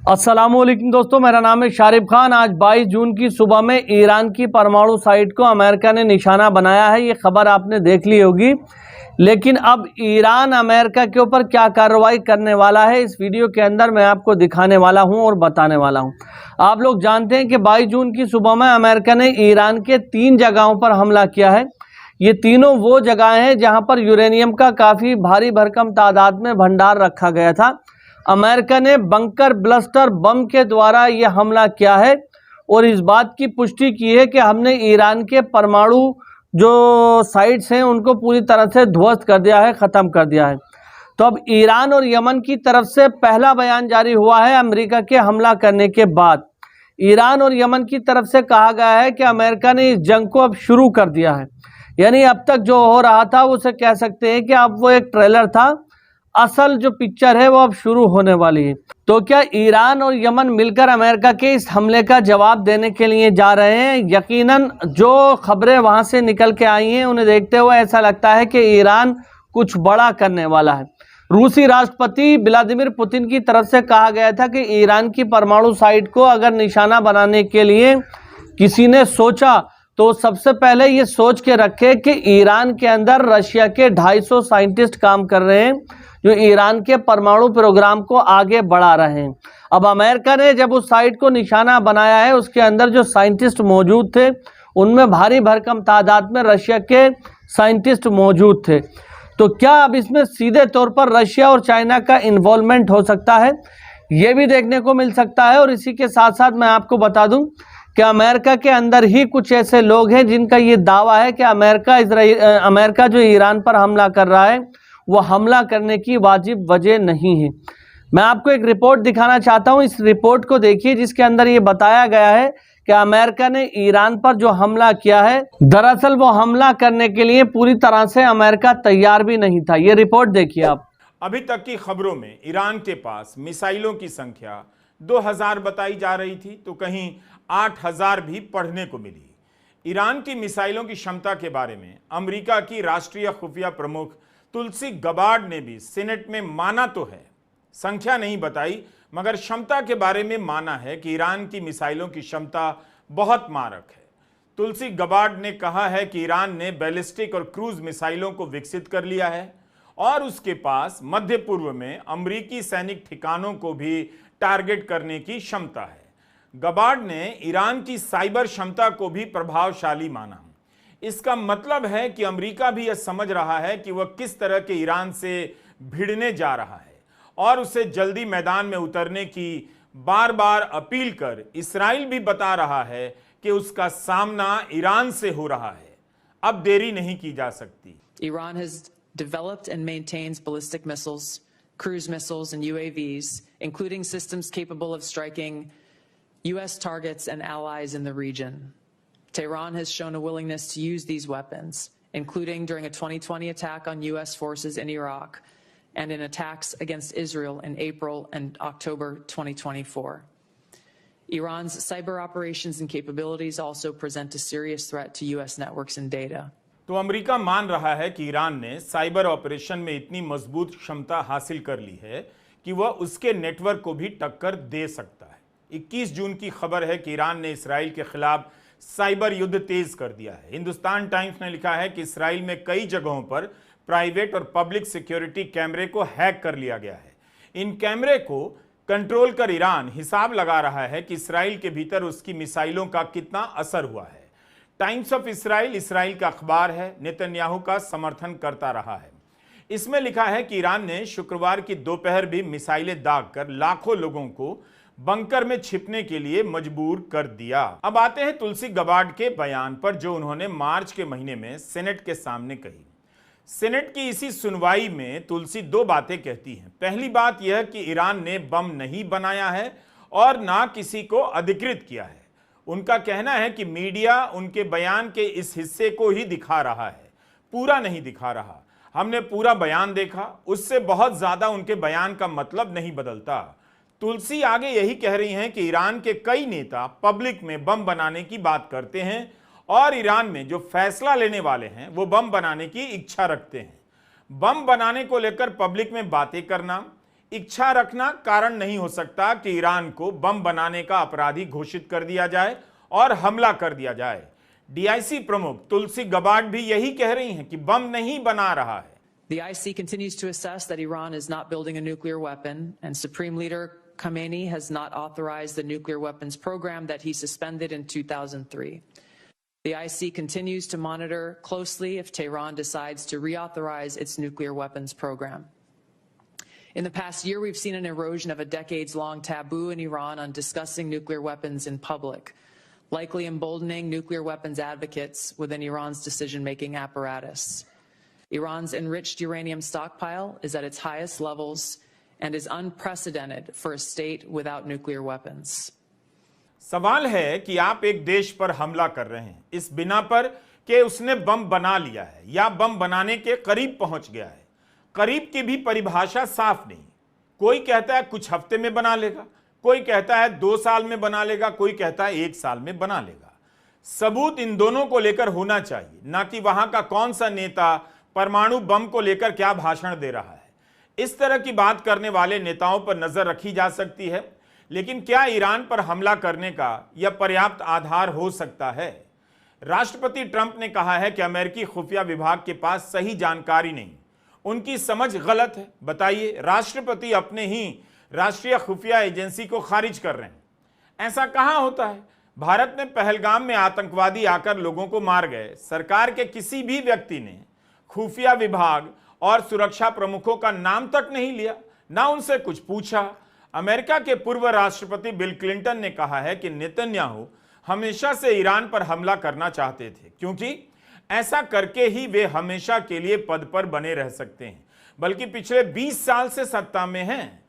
अस्सलामुअलैकुम दोस्तों, मेरा नाम है शारिफ खान। आज 22 जून की सुबह में ईरान की परमाणु साइट को अमेरिका ने निशाना बनाया है। ये खबर आपने देख ली होगी, लेकिन अब ईरान अमेरिका के ऊपर क्या कार्रवाई करने वाला है, इस वीडियो के अंदर मैं आपको दिखाने वाला हूं और बताने वाला हूं। आप लोग जानते हैं कि 22 जून की सुबह में अमेरिका ने ईरान के 3 जगहों पर हमला किया है। ये तीनों वो जगहें हैं जहां पर यूरेनियम का काफ़ी भारी भरकम तादाद में भंडार रखा गया था। अमेरिका ने बंकर ब्लस्टर बम के द्वारा यह हमला किया है और इस बात की पुष्टि की है कि हमने ईरान के परमाणु जो साइट्स हैं उनको पूरी तरह से ध्वस्त कर दिया है, ख़त्म कर दिया है। तो अब ईरान और यमन की तरफ से पहला बयान जारी हुआ है अमेरिका के हमला करने के बाद। ईरान और यमन की तरफ से कहा गया है कि अमेरिका ने इस जंग को अब शुरू कर दिया है, यानी अब तक जो हो रहा था उसे कह सकते हैं कि अब वो एक ट्रेलर था, असल जो पिक्चर है वो अब शुरू होने वाली है। तो क्या ईरान और यमन मिलकर अमेरिका के इस हमले का जवाब देने के लिए जा रहे हैं? यकीनन जो खबरें वहां से निकल के आई हैं उन्हें देखते हुए ऐसा लगता है कि ईरान कुछ बड़ा करने वाला है। रूसी राष्ट्रपति व्लादिमीर पुतिन की तरफ से कहा गया था कि ईरान की परमाणु साइट को अगर निशाना बनाने के लिए किसी ने सोचा तो सबसे पहले ये सोच के रखे कि ईरान के अंदर रशिया के 250 साइंटिस्ट काम कर रहे हैं जो ईरान के परमाणु प्रोग्राम को आगे बढ़ा रहे हैं। अब अमेरिका ने जब उस साइट को निशाना बनाया है, उसके अंदर जो साइंटिस्ट मौजूद थे उनमें भारी भरकम तादाद में रशिया के साइंटिस्ट मौजूद थे। तो क्या अब इसमें सीधे तौर पर रशिया और चाइना का इन्वॉल्वमेंट हो सकता है? ये भी देखने को मिल सकता है। और इसी के साथ साथ मैं आपको बता दूं कि अमेरिका के अंदर ही कुछ ऐसे लोग हैं जिनका ये दावा है कि अमेरिका जो ईरान पर हमला कर रहा है वो हमला करने की वाजिब वजह नहीं है। मैं आपको एक रिपोर्ट दिखाना चाहता हूं, इस रिपोर्ट को देखिए जिसके अंदर ये बताया गया है कि अमेरिका ने ईरान पर जो हमला किया है, दरअसल वो हमला करने के लिए पूरी तरह से अमेरिका तैयार भी नहीं था। ये रिपोर्ट देखिए आप। अभी तक की खबरों में ईरान के पास मिसाइलों की संख्या 2000 बताई जा रही थी, तो कहीं 8000 भी पढ़ने को मिली। ईरान की मिसाइलों की क्षमता के बारे में अमेरिका की राष्ट्रीय खुफिया प्रमुख तुलसी गबार्ड ने भी सीनेट में माना तो है, संख्या नहीं बताई, मगर क्षमता के बारे में माना है कि ईरान की मिसाइलों की क्षमता बहुत मारक है। तुलसी गबार्ड ने कहा है कि ईरान ने बैलिस्टिक और क्रूज मिसाइलों को विकसित कर लिया है और उसके पास मध्य पूर्व में अमेरिकी सैनिक ठिकानों को भी टारगेट करने की क्षमता है। गबार्ड ने ईरान की साइबर क्षमता को भी प्रभावशाली माना। इसका मतलब है कि अमेरिका भी यह समझ रहा है कि वह किस तरह के ईरान से भिड़ने जा रहा है और उसे जल्दी मैदान में उतरने की बार बार अपील कर इस्राइल भी बता रहा है कि उसका सामना ईरान से हो रहा है। अब देरी नहीं की जा सकती। Iran has developed and maintains ballistic missiles, cruise missiles and UAVs, including systems capable of striking US targets and allies in the region. Tehran has shown a willingness to use these weapons, including during a 2020 attack on US forces in Iraq and in attacks against Israel in April and October 2024. Iran's cyber operations and capabilities also present a serious threat to US networks and data. तो America मान रहा है कि Iran ने cyber operation में इतनी मजबूत क्षमता हासिल कर ली है कि वह उसके नेटवर्क को भी टक्कर दे सकता है। 21 जून की खबर है कि ईरान ने इसराइल के खिलाफ साइबर युद्ध तेज कर दिया है। हिंदुस्तान टाइम्स ने लिखा है कि इसराइल में कई जगहों पर प्राइवेट और पब्लिक सिक्योरिटी कैमरे को हैक कर लिया गया है। इन कैमरे को कंट्रोल कर ईरान हिसाब लगा रहा है कि इसराइल के भीतर उसकी मिसाइलों का कितना असर हुआ है। टाइम्स ऑफ इसराइल का अखबार है, नेतन्याहू का समर्थन करता रहा है। इसमें लिखा है कि ईरान ने शुक्रवार की दोपहर भी मिसाइलें दागकर लाखों लोगों को बंकर में छिपने के लिए मजबूर कर दिया। अब आते हैं तुलसी गबार्ड के बयान पर, जो उन्होंने मार्च के महीने में सेनेट के सामने कही। सेनेट की इसी सुनवाई में तुलसी 2 बातें कहती हैं। पहली बात यह कि ईरान ने बम नहीं बनाया है और ना किसी को अधिकृत किया है। उनका कहना है कि मीडिया उनके बयान के इस हिस्से को ही दिखा रहा है, पूरा नहीं दिखा रहा। हमने पूरा बयान देखा, उससे बहुत ज्यादा उनके बयान का मतलब नहीं बदलता। तुलसी आगे यही कह रही हैं कि ईरान के कई नेता पब्लिक में बम बनाने की बात करते हैं और ईरान में जो फैसला लेने वाले हैं वो बम बनाने की इच्छा रखते हैं। बम बनाने को लेकर पब्लिक में बातें करना इच्छा रखना कारण नहीं हो सकता कि ईरान को बम बनाने का अपराधी घोषित कर दिया जाए और हमला कर दिया जाए। DIC प्रमुख तुलसी गबार्ड भी यही कह रही हैं कि बम नहीं बना रहा है। The IC continues to assess that Iran is not building a nuclear weapon, and Supreme Leader Khamenei has not authorized the nuclear weapons program that he suspended in 2003. The IC continues to monitor closely if Tehran decides to reauthorize its nuclear weapons program. In the past year, we've seen an erosion of a decades-long taboo in Iran on discussing nuclear weapons in public, likely emboldening nuclear weapons advocates within Iran's decision-making apparatus. Iran's enriched uranium stockpile is at its highest levels and is unprecedented for a state without nuclear weapons. सवाल है कि आप एक देश पर हमला कर रहे हैं इस बिना पर कि उसने बम बना लिया है या बम बनाने के करीब पहुंच गया है। करीब की भी परिभाषा साफ नहीं। कोई कहता है कुछ हफ्ते में बना लेगा, कोई कहता है 2 साल में बना लेगा, कोई कहता है 1 साल में बना लेगा। सबूत इन दोनों को लेकर होना चाहिए, ना कि वहां का कौन सा नेता परमाणु बम को लेकर क्या भाषण दे रहा है। इस तरह की बात करने वाले नेताओं पर नजर रखी जा सकती है, लेकिन क्या ईरान पर हमला करने का यह पर्याप्त आधार हो सकता है? राष्ट्रपति ट्रंप ने कहा है कि अमेरिकी खुफिया विभाग के पास सही जानकारी नहीं, उनकी समझ गलत है। बताइए, राष्ट्रपति अपने ही राष्ट्रीय खुफिया एजेंसी को खारिज कर रहे हैं। ऐसा कहां होता है? भारत में पहलगाम में आतंकवादी आकर लोगों को मार गए। सरकार के किसी भी व्यक्ति ने खुफिया विभाग और सुरक्षा प्रमुखों का नाम तक नहीं लिया, ना उनसे कुछ पूछा। अमेरिका के पूर्व राष्ट्रपति बिल क्लिंटन ने कहा है कि नेतन्याहू हमेशा से ईरान पर हमला करना चाहते थे, क्योंकि ऐसा करके ही वे हमेशा के लिए पद पर बने रह सकते हैं, बल्कि पिछले 20 साल से सत्ता में हैं।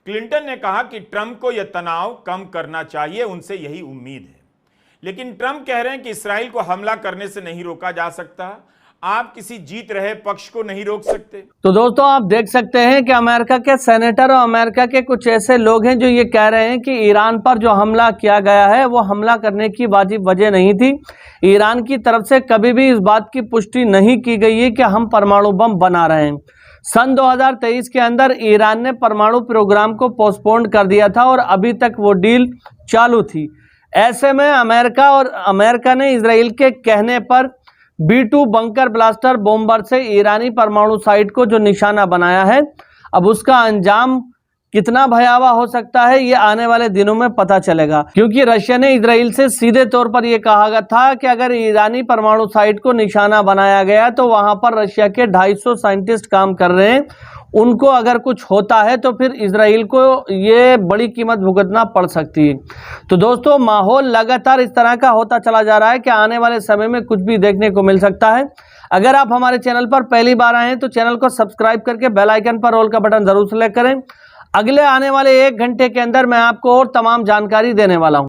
क्लिंटन ने कहा कि ट्रंप को यह तनाव कम करना चाहिए, उनसे यही उम्मीद है। लेकिन ट्रंप कह रहे हैं कि इसराइल को हमला करने से नहीं रोका जा सकता। आप किसी जीत रहे पक्ष को नहीं रोक सकते। तो दोस्तों, आप देख सकते हैं कि अमेरिका के सेनेटर और अमेरिका के कुछ ऐसे लोग हैं जो ये कह रहे हैं कि ईरान पर जो हमला किया गया है वो हमला करने की वाजिब वजह नहीं थी। ईरान की तरफ से कभी भी इस बात की पुष्टि नहीं की गई है कि हम परमाणु बम बना रहे हैं। सन 2023 के अंदर ईरान ने परमाणु प्रोग्राम को पोस्टपोन कर दिया था और अभी तक वो डील चालू थी। ऐसे में अमेरिका ने इजराइल के कहने पर B-2 बंकर ब्लास्टर बॉम्बर से ईरानी परमाणु साइट को जो निशाना बनाया है, अब उसका अंजाम कितना भयावह हो सकता है ये आने वाले दिनों में पता चलेगा, क्योंकि रशिया ने इजराइल से सीधे तौर पर यह कहा था कि अगर ईरानी परमाणु साइट को निशाना बनाया गया तो वहां पर रशिया के 250 साइंटिस्ट काम कर रहे हैं, उनको अगर कुछ होता है तो फिर इजराइल को ये बड़ी कीमत भुगतना पड़ सकती है। तो दोस्तों, माहौल लगातार इस तरह का होता चला जा रहा है कि आने वाले समय में कुछ भी देखने को मिल सकता है। अगर आप हमारे चैनल पर पहली बार आए हैं तो चैनल को सब्सक्राइब करके बेल आइकन पर ऑल का बटन जरूर सेलेक्ट करें। अगले आने वाले 1 घंटे के अंदर मैं आपको और तमाम जानकारी देने वाला हूं।